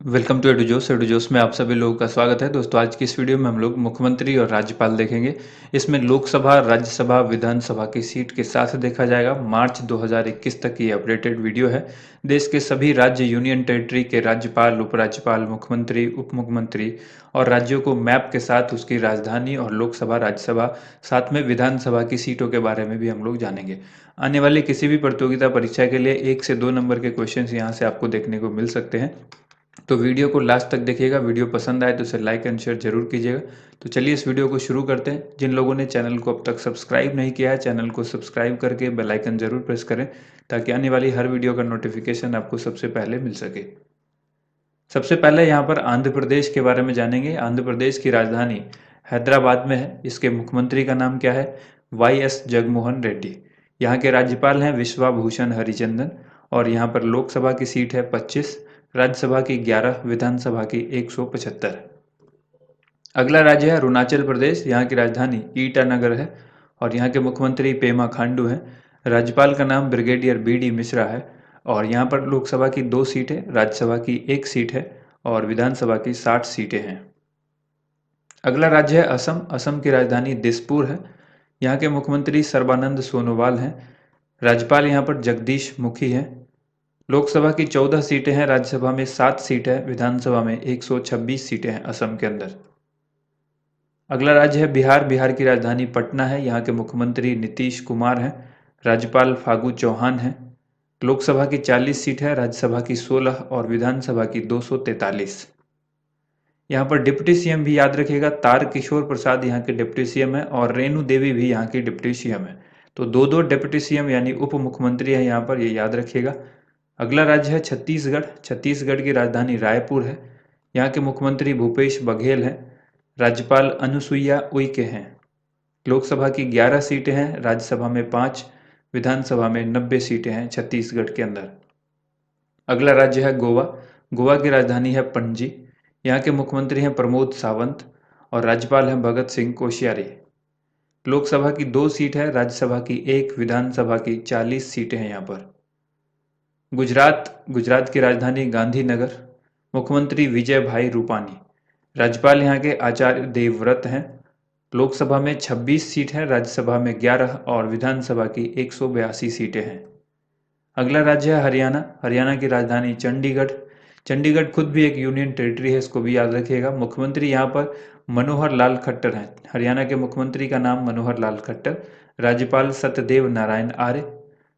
Welcome to एडुजोस में आप सभी लोगों का स्वागत है। दोस्तों, आज की इस वीडियो में हम लोग मुख्यमंत्री और राज्यपाल देखेंगे। इसमें लोकसभा, राज्यसभा, विधानसभा की सीट के साथ देखा जाएगा। मार्च 2021 तक की अपडेटेड वीडियो है। देश के सभी राज्य, यूनियन टेरिटरी के राज्यपाल, उपराज्यपाल, मुख्यमंत्री, उप मुख्यमंत्री और राज्यों को मैप के साथ उसकी राजधानी और लोकसभा, राज्यसभा, साथ में विधानसभा की सीटों के बारे में भी हम लोग जानेंगे। आने वाली किसी भी प्रतियोगिता परीक्षा के लिए 1 से 2 नंबर के क्वेश्चन यहाँ से आपको देखने को मिल सकते हैं। तो वीडियो को लास्ट तक देखिएगा। वीडियो पसंद आए तो इसे लाइक एंड शेयर जरूर कीजिएगा। तो चलिए इस वीडियो को शुरू करते हैं। जिन लोगों ने चैनल को अब तक सब्सक्राइब नहीं किया है, चैनल को सब्सक्राइब करके बेल आइकन जरूर प्रेस करें ताकि आने वाली हर वीडियो का नोटिफिकेशन आपको सबसे पहले मिल सके। सबसे पहले यहाँ पर आंध्र प्रदेश के बारे में जानेंगे। आंध्र प्रदेश की राजधानी हैदराबाद में है। इसके मुख्यमंत्री का नाम क्या है? YS जगनमोहन रेड्डी। यहाँ के राज्यपाल हैं विश्वभूषण हरिचंदन और यहाँ पर लोकसभा की सीट है 25, राज्यसभा की 11, विधानसभा की 175। अगला राज्य है अरुणाचल प्रदेश। यहाँ की राजधानी ईटानगर है और यहाँ के मुख्यमंत्री पेमा खांडू हैं। राज्यपाल का नाम ब्रिगेडियर BD मिश्रा है और यहाँ पर लोकसभा की 2 सीट है, राज्यसभा की 1 सीट है और विधानसभा की 60 सीटें हैं। अगला राज्य है असम। असम की राजधानी दिसपुर है। यहाँ के मुख्यमंत्री सर्बानंद सोनोवाल हैं। राज्यपाल यहाँ पर जगदीश मुखी हैं। लोकसभा की 14 सीटें हैं, राज्यसभा में 7 सीट है, विधानसभा में 126 सीटें हैं असम के अंदर। अगला राज्य है बिहार। बिहार की राजधानी पटना है। यहाँ के मुख्यमंत्री नीतीश कुमार हैं। राज्यपाल फागू चौहान हैं। लोकसभा की 40 सीट है, राज्यसभा की 16 और विधानसभा की 243। यहाँ पर डिप्टी CM भी याद रखिएगा, तारकिशोर प्रसाद यहाँ के डिप्टी CM है और रेणु देवी भी यहाँ की डिप्टी CM है। तो दो डिप्टी CM यानी उप मुख्यमंत्री है यहाँ पर, ये याद रखिएगा। अगला राज्य है छत्तीसगढ़। छत्तीसगढ़ की राजधानी रायपुर है। यहाँ के मुख्यमंत्री भूपेश बघेल हैं। राज्यपाल अनुसुईया उइके हैं। लोकसभा की 11 सीटें हैं, राज्यसभा में 5, विधानसभा में 90 सीटें हैं छत्तीसगढ़ के अंदर। अगला राज्य है गोवा। गोवा की राजधानी है पणजी। यहाँ के मुख्यमंत्री हैं प्रमोद सावंत और राज्यपाल हैं भगत सिंह कोश्यारी। लोकसभा की 2 सीट है, राज्यसभा की 1, विधानसभा की 40 सीटें हैं यहाँ पर। गुजरात की राजधानी गांधीनगर। मुख्यमंत्री विजय भाई रूपानी। राज्यपाल यहाँ के आचार्य देवव्रत हैं। लोकसभा में 26 सीट है, राज्यसभा में 11 और विधानसभा की 182 सीटें हैं। अगला राज्य है हरियाणा। हरियाणा की राजधानी चंडीगढ़। चंडीगढ़ खुद भी एक यूनियन टेरिटरी है, इसको भी याद रखिएगा। मुख्यमंत्री यहाँ पर मनोहर लाल खट्टर हैं। हरियाणा के मुख्यमंत्री का नाम मनोहर लाल खट्टर। राज्यपाल सत्यदेव नारायण आर्य।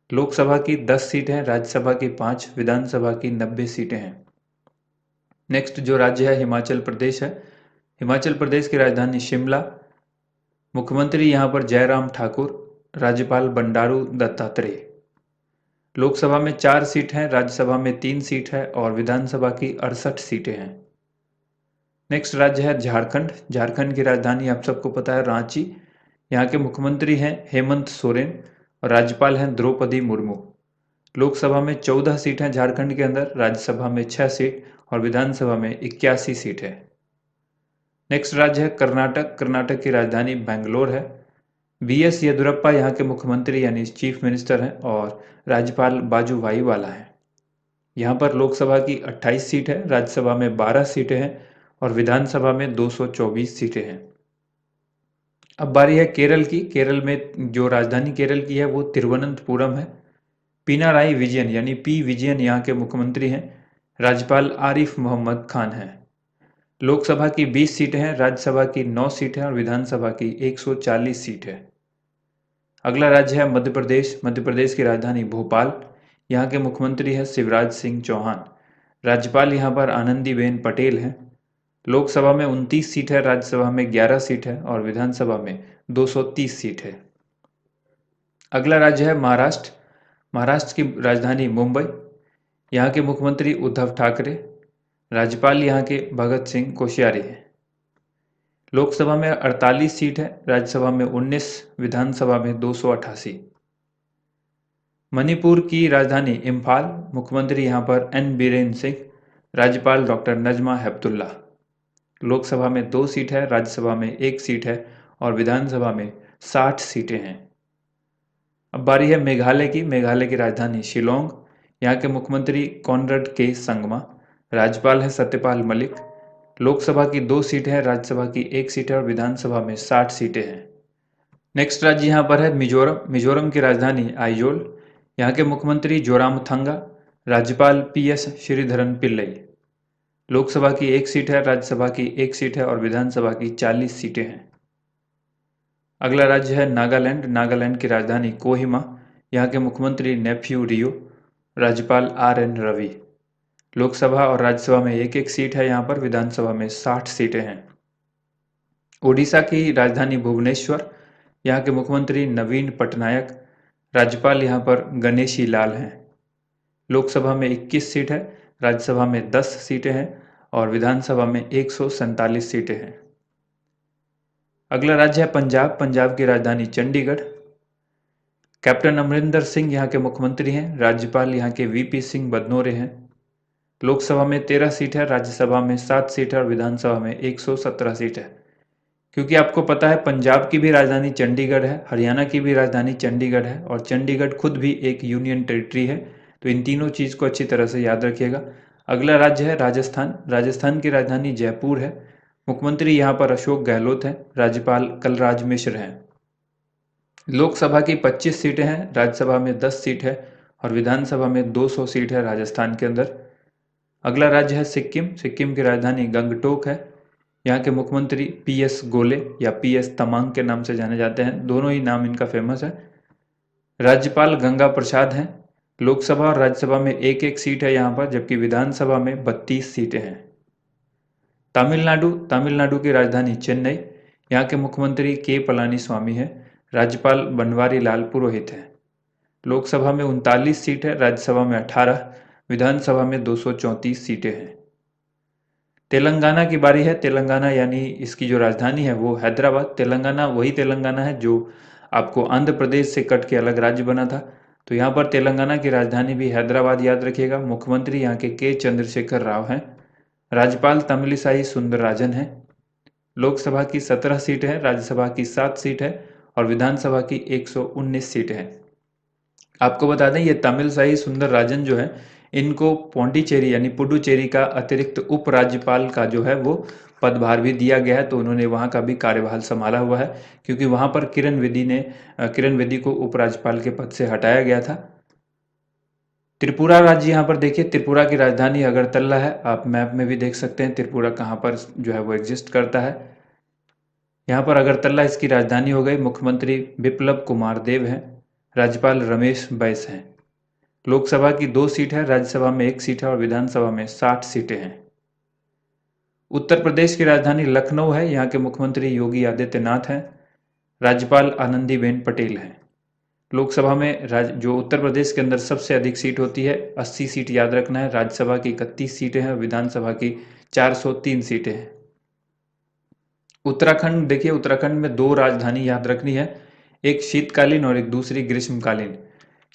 लोकसभा की 10 सीटें हैं, राज्यसभा की 5, विधानसभा की 90 सीटें हैं। नेक्स्ट जो राज्य है हिमाचल प्रदेश है। हिमाचल प्रदेश की राजधानी शिमला। मुख्यमंत्री यहाँ पर जयराम ठाकुर। राज्यपाल बंडारू दत्तात्रेय। लोकसभा में 4 सीट हैं, राज्यसभा में 3 सीट है और विधानसभा की 68 सीटें हैं। नेक्स्ट राज्य है झारखंड। झारखंड की राजधानी आप सबको पता है रांची। यहाँ के मुख्यमंत्री हैं हेमंत सोरेन और राज्यपाल हैं द्रौपदी मुर्मू। लोकसभा में 14 सीट हैं झारखंड के अंदर, राज्यसभा में 6 सीट और विधानसभा में 81 सीट है। नेक्स्ट राज्य है कर्नाटक। कर्नाटक की राजधानी बेंगलोर है। BS येदियुरप्पा यहाँ के मुख्यमंत्री यानी चीफ मिनिस्टर हैं और राज्यपाल वाजूभाई वाला हैं। यहाँ पर लोकसभा की 28 सीट है, राज्यसभा में 12 सीटें हैं और विधानसभा में 224 सीटें हैं। अब बारी है केरल की। केरल में जो राजधानी केरल की है वो तिरुवनंतपुरम है। पिनाराई विजयन यानी P विजयन यहाँ के मुख्यमंत्री हैं। राज्यपाल आरिफ मोहम्मद खान हैं। लोकसभा की 20 सीटें हैं, राज्यसभा की 9 सीटें और विधानसभा की 140 सीट है। अगला राज्य है मध्य प्रदेश। मध्य प्रदेश की राजधानी भोपाल। यहाँ के मुख्यमंत्री हैं शिवराज सिंह चौहान। राज्यपाल यहाँ पर आनंदीबेन पटेल हैं। लोकसभा में 29 सीट है, राज्यसभा में 11 सीट है और विधानसभा में 230 सीट है। अगला राज्य है महाराष्ट्र। महाराष्ट्र की राजधानी मुंबई। यहाँ के मुख्यमंत्री उद्धव ठाकरे। राज्यपाल यहाँ के भगत सिंह कोश्यारी हैं। लोकसभा में 48 सीट है, राज्यसभा में 19, विधानसभा में 288। मणिपुर की राजधानी इम्फाल। मुख्यमंत्री यहाँ पर N बीरेन सिंह। राज्यपाल डॉक्टर नजमा हेपतुल्ला। लोकसभा में 2 सीट है, राज्यसभा में 1 सीट है और विधानसभा में 60 सीटें हैं। अब बारी है मेघालय की। मेघालय की राजधानी शिलोंग। यहाँ के मुख्यमंत्री कॉनरड के संगमा। राज्यपाल है सत्यपाल मलिक। लोकसभा की 2 सीटें हैं, राज्यसभा की 1 सीट है और विधानसभा में 60 सीटें हैं। नेक्स्ट राज्य यहाँ पर है मिजोरम। मिजोरम की राजधानी आइजोल। यहाँ के मुख्यमंत्री जोरामथंगा। राज्यपाल PS श्रीधरन पिल्लई। लोकसभा की 1 सीट है, राज्यसभा की 1 सीट है और विधानसभा की 40 सीटें हैं। अगला राज्य है नागालैंड। नागालैंड की राजधानी कोहिमा। यहाँ के मुख्यमंत्री नेफ्यू रियो। राज्यपाल RN रवि। लोकसभा और राज्यसभा में 1-1 सीट है यहाँ पर, विधानसभा में 60 सीटें हैं। ओडिशा की राजधानी भुवनेश्वर। यहाँ के मुख्यमंत्री नवीन पटनायक। राज्यपाल यहाँ पर गणेशी लाल हैं। लोकसभा में 21 सीट है, राज्यसभा में 10 सीटें हैं और विधानसभा में 147 सीटें हैं। अगला राज्य है पंजाब। पंजाब की राजधानी चंडीगढ़। कैप्टन अमरिंदर सिंह यहाँ के मुख्यमंत्री हैं। राज्यपाल यहाँ के VP सिंह बदनोरे हैं। लोकसभा में 13 सीट है, राज्यसभा में 7 सीट है और विधानसभा में 117 सीट है। क्योंकि आपको पता है पंजाब की भी राजधानी चंडीगढ़ है, हरियाणा की भी राजधानी चंडीगढ़ है और चंडीगढ़ खुद भी एक यूनियन टेरिटरी है, तो इन तीनों चीज़ को अच्छी तरह से याद रखिएगा। अगला राज्य है राजस्थान। राजस्थान की राजधानी जयपुर है। मुख्यमंत्री यहाँ पर अशोक गहलोत हैं। राज्यपाल कलराज मिश्र हैं। लोकसभा की 25 सीटें हैं, राज्यसभा में 10 सीट है और विधानसभा में 200 सीट है राजस्थान के अंदर। अगला राज्य है सिक्किम। सिक्किम की राजधानी गंगटोक है। यहाँ के मुख्यमंत्री PS गोले या PS तमांग के नाम से जाने जाते हैं, दोनों ही नाम इनका फेमस है। राज्यपाल गंगा प्रसाद हैं। लोकसभा और राज्यसभा में 1-1 सीट है यहाँ पर, जबकि विधानसभा में 32 सीटें हैं। तमिलनाडु। तमिलनाडु की राजधानी चेन्नई। यहाँ के मुख्यमंत्री K पलानीस्वामी हैं। राज्यपाल बनवारी लाल पुरोहित हैं। लोकसभा में 39 सीट है, राज्यसभा में 18, विधानसभा में 234 सीटें हैं। तेलंगाना की बारी है। तेलंगाना यानी इसकी जो राजधानी है वो हैदराबाद। तेलंगाना वही तेलंगाना है जो आपको आंध्र प्रदेश से कट के अलग राज्य बना था, तो यहाँ पर तेलंगाना की राजधानी भी हैदराबाद याद रखिएगा। मुख्यमंत्री यहाँ के K चंद्रशेखर राव हैं। राज्यपाल तमिलिसाई सुंदरराजन हैं। लोकसभा की 17 सीट है, राज्यसभा की 7 सीट है और विधानसभा की 119 सीटें हैं। आपको बता दें ये तमिलिसाई सुंदरराजन जो है, इनको पौंडीचेरी यानी पुडुचेरी का अतिरिक्त उपराज्यपाल का जो है वो पदभार भी दिया गया है, तो उन्होंने वहाँ का भी कार्यभार संभाला हुआ है, क्योंकि वहाँ पर किरण बेदी को उपराज्यपाल के पद से हटाया गया था। त्रिपुरा राज्य यहाँ पर देखिए, त्रिपुरा की राजधानी अगरतला है। आप मैप में भी देख सकते हैं त्रिपुरा कहाँ पर जो है वो एग्जिस्ट करता है। यहाँ पर अगरतला इसकी राजधानी हो गई। मुख्यमंत्री बिप्लब कुमार देव हैं। राज्यपाल रमेश बैस हैं। लोकसभा की 2 सीट है, राज्यसभा में 1 सीट है और विधानसभा में 60 सीटें हैं। उत्तर प्रदेश की राजधानी लखनऊ है। यहाँ के मुख्यमंत्री योगी आदित्यनाथ हैं। राज्यपाल आनंदीबेन पटेल हैं। लोकसभा में जो उत्तर प्रदेश के अंदर सबसे अधिक सीट होती है 80 सीट याद रखना है। राज्यसभा की 31 सीटें हैं, विधानसभा की 403 सीटें हैं। उत्तराखंड देखिए, उत्तराखंड में 2 राजधानी याद रखनी है, एक शीतकालीन और एक दूसरी ग्रीष्मकालीन।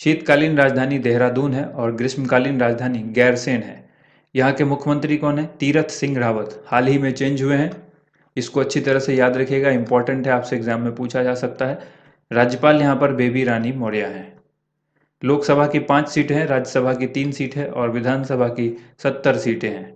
शीतकालीन राजधानी देहरादून है और ग्रीष्मकालीन राजधानी गैरसेन है। यहाँ के मुख्यमंत्री कौन है? तीरथ सिंह रावत, हाल ही में चेंज हुए हैं। इसको अच्छी तरह से याद रखिएगा, इंपॉर्टेंट है, आपसे एग्जाम में पूछा जा सकता है। राज्यपाल यहाँ पर बेबी रानी मौर्य हैं। लोकसभा की 5 सीटें हैं, राज्यसभा की 3 सीट है और विधानसभा की 70 सीटें हैं।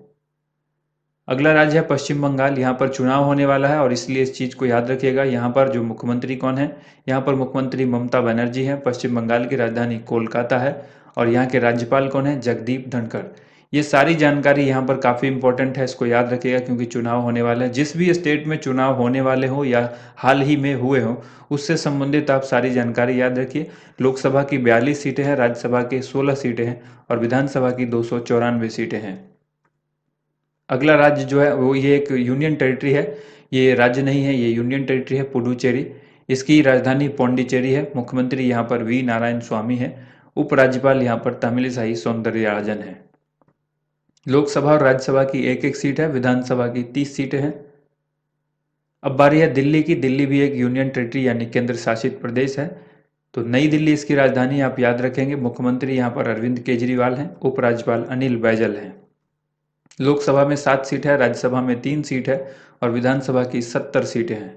अगला राज्य है पश्चिम बंगाल। यहाँ पर चुनाव होने वाला है और इसलिए इस चीज़ को याद रखिएगा। यहाँ पर जो मुख्यमंत्री कौन है? यहाँ पर मुख्यमंत्री ममता बनर्जी हैं। पश्चिम बंगाल की राजधानी कोलकाता है और यहाँ के राज्यपाल कौन है? जगदीप धनखड़। ये सारी जानकारी यहाँ पर काफ़ी इंपॉर्टेंट है, इसको याद रखिएगा क्योंकि चुनाव होने वाले हैं। जिस भी स्टेट में चुनाव होने वाले हो या हाल ही में हुए हो, उससे संबंधित आप सारी जानकारी याद रखिए। लोकसभा की 42 सीटें हैं, राज्यसभा की 16 सीटें हैं और विधानसभा की 294 सीटें हैं। अगला राज्य जो है वो ये एक यूनियन टेरिटरी है, ये राज्य नहीं है, ये यूनियन टेरिटरी है, पुडुचेरी। इसकी राजधानी पौंडीचेरी है। मुख्यमंत्री यहाँ पर V नारायण स्वामी है। उपराज्यपाल यहाँ पर तमिलिसाई सौंदरराजन है। लोकसभा और राज्यसभा की 1-1 सीट है, विधानसभा की 30 सीटें हैं। अब बारी है दिल्ली की। दिल्ली भी एक यूनियन टेरिटरी यानी केंद्र शासित प्रदेश है, तो नई दिल्ली इसकी राजधानी आप याद रखेंगे। मुख्यमंत्री यहाँ पर अरविंद केजरीवाल हैं। उपराज्यपाल अनिल बैजल हैं। लोकसभा में 7 सीट है, राज्यसभा में 3 सीट है और विधानसभा की 70 सीटें हैं।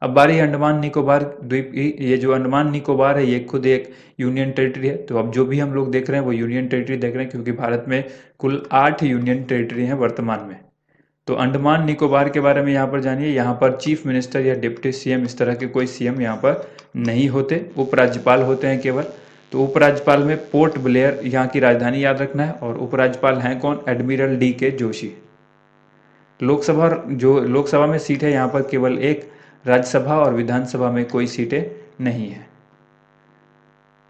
अब बारी अंडमान निकोबार द्वीप की। ये जो अंडमान निकोबार है ये खुद एक यूनियन टेरिटरी है। तो अब जो भी हम लोग देख रहे हैं वो यूनियन टेरिटरी देख रहे हैं, क्योंकि भारत में कुल 8 यूनियन टेरिटरी हैं वर्तमान में। तो अंडमान निकोबार के बारे में यहाँ पर जानिए। यहाँ पर चीफ मिनिस्टर या डिप्टी सीएम इस तरह के कोई सीएम यहाँ पर नहीं होते, उपराज्यपाल होते हैं केवल। तो उपराज्यपाल में पोर्ट ब्लेयर यहाँ की राजधानी याद रखना है, और उपराज्यपाल हैं कौन? Admiral DK Joshi. लोकसभा में सीट है यहाँ पर केवल एक, राज्यसभा और विधानसभा में कोई सीटें नहीं है।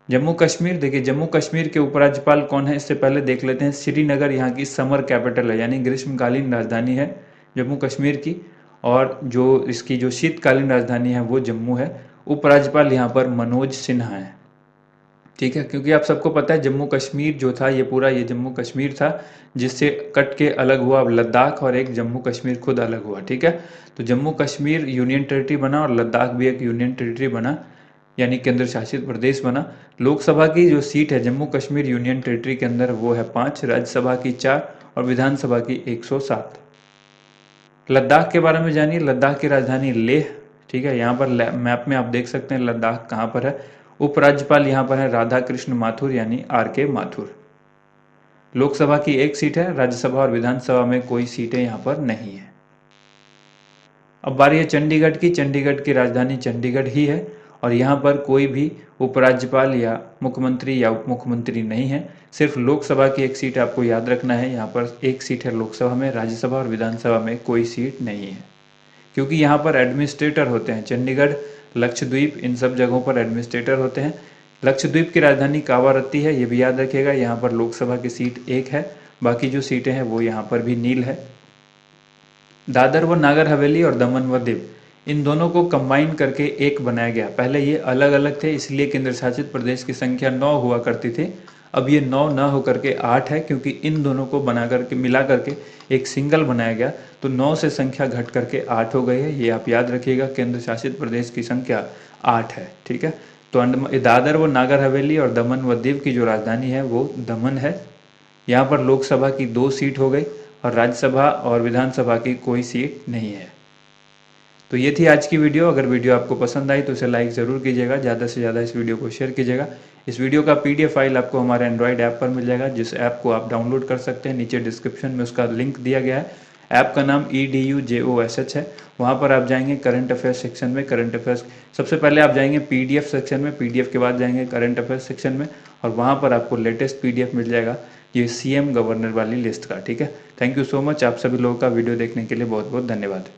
जम्मू कश्मीर, देखिए जम्मू कश्मीर के उपराज्यपाल कौन है इससे पहले देख लेते हैं। श्रीनगर यहाँ की समर कैपिटल है, यानी ग्रीष्मकालीन राजधानी है जम्मू कश्मीर की, और जो इसकी जो शीतकालीन राजधानी है वो जम्मू है। उपराज्यपाल यहाँ पर मनोज सिन्हा है, ठीक है। क्योंकि आप सबको पता है जम्मू कश्मीर जो था ये पूरा ये जम्मू कश्मीर था, जिससे कट के अलग हुआ लद्दाख, और एक जम्मू कश्मीर खुद अलग हुआ, ठीक है। तो जम्मू कश्मीर यूनियन टेरिटरी बना और लद्दाख भी एक यूनियन टेरिटरी बना, यानी केंद्र शासित प्रदेश बना। लोकसभा की जो सीट है जम्मू कश्मीर यूनियन टेरिटरी के अंदर वो है 5, राज्यसभा की 4 और विधानसभा की 107। लद्दाख के बारे में जानिए। लद्दाख की राजधानी लेह, ठीक है। यहाँ पर मैप में आप देख सकते हैं लद्दाख कहाँ पर है। उपराज्यपाल यहाँ पर है राधा कृष्ण माथुर, यानी RK माथुर। लोकसभा की 1 सीट है, राज्यसभा और विधानसभा में कोई सीटें यहाँ पर नहीं है। अब बारी है चंडीगढ़ की। चंडीगढ़ की राजधानी चंडीगढ़ ही है, और यहाँ पर कोई भी उपराज्यपाल या मुख्यमंत्री या उप मुख्यमंत्री नहीं है। सिर्फ लोकसभा की 1 सीट आपको याद रखना है। यहाँ पर 1 सीट है लोकसभा में, राज्यसभा और विधानसभा में कोई सीट नहीं है, क्योंकि यहाँ पर एडमिनिस्ट्रेटर होते हैं। चंडीगढ़, लक्षद्वीप, इन सब जगहों पर एडमिनिस्ट्रेटर होते हैं। लक्षद्वीप की राजधानी कावारत्ती है, ये भी याद रखिएगा। यहाँ पर लोकसभा की सीट 1 है, बाकी जो सीटें हैं वो यहाँ पर भी नील है। दादर व नागर हवेली और दमन व दीव, इन दोनों को कंबाइन करके एक बनाया गया। पहले ये अलग अलग थे, इसलिए केंद्र शासित प्रदेश की संख्या 9 हुआ करती थी। अब ये 9 न होकर के 8 है, क्योंकि इन दोनों को बना करके मिला करके एक सिंगल बनाया गया। तो 9 से संख्या घट करके 8 हो गई है, ये आप याद रखिएगा। केंद्र शासित प्रदेश की संख्या 8 है, ठीक है। तो दादर व नागर हवेली और दमन व दीव की जो राजधानी है वो दमन है। यहाँ पर लोकसभा की 2 सीट हो गई, और राज्यसभा और विधानसभा की कोई सीट नहीं है। तो ये थी आज की वीडियो। अगर वीडियो आपको पसंद आई तो इसे लाइक ज़रूर कीजिएगा, ज़्यादा से ज़्यादा इस वीडियो को शेयर कीजिएगा। इस वीडियो का PDF फाइल आपको हमारे एंड्रॉयड ऐप पर मिल जाएगा, जिस ऐप को आप डाउनलोड कर सकते हैं। नीचे डिस्क्रिप्शन में उसका लिंक दिया गया है। ऐप का नाम EDUJOSH है। वहाँ पर आप जाएंगे करंट अफेयर्स सेक्शन में, करंट अफेयर्स सबसे पहले आप जाएंगे PDF सेक्शन में, PDF के बाद जाएंगे करंट अफेयर्स सेक्शन में, और वहाँ पर आपको लेटेस्ट PDF मिल जाएगा ये CM गवर्नर वाली लिस्ट का, ठीक है। Thank you so much. आप सभी लोगों का वीडियो देखने के लिए बहुत बहुत धन्यवाद।